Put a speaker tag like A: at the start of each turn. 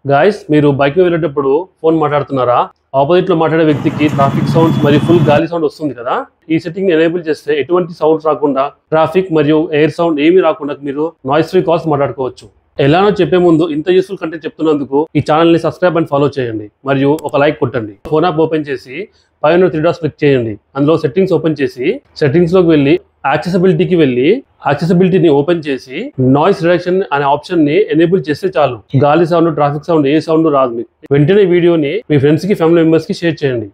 A: Guys మీరు bike మీద వెళ్ళేటప్పుడు ఫోన్ మాట్లాడుతున్నారా? ఆపోజిట్ లో మాట్లాడే వ్యక్తికి ట్రాఫిక్ సౌండ్స్ మరియు ఫుల్ గాలి సౌండ్ వస్తుంది కదా. ఈ సెట్టింగ్ ఎనేబుల్ చేస్తే ఎటువంటి సౌండ్స్ రాకుండా, ట్రాఫిక్ మరియు ఎయిర్ సౌండ్ ఏమీ రాకుండా మీరు నాయిస్ ఫ్రీ కాల్స్ మాట్లాడుకోవచ్చు. ఎలానో చెప్పే ముందు ఇంత యూస్ఫుల్ కంటెంట్ చెప్తున్నందుకు ఈ ఛానల్ ని సబ్స్క్రైబ్ అండ్ ఫాలో చేయండి మరియు ఒక లైక్ కొట్టండి. ఫోన్ యాప్ ఓపెన్ చేసి పైన 3 డాట్స్ క్లిక్ చేయండి. అందులో సెట్టింగ్స్ ఓపెన్ చేసి సెట్టింగ్స్ లోకి వెళ్ళి యాక్సెసిబిలిటీకి వెళ్ళి యాక్సెసిబిలిటీని ఓపెన్ చేసి నాయిస్ రిడక్షన్ అనే ఆప్షన్ ని ఎనేబుల్ చేస్తే చాలు. గాలి సౌండ్, ట్రాఫిక్ సౌండ్ ఏ సౌండ్ రాదు. వెంటనే వీడియోని మీ ఫ్రెండ్స్ కి, ఫ్యామిలీ మెంబర్స్ కి షేర్ చేయండి.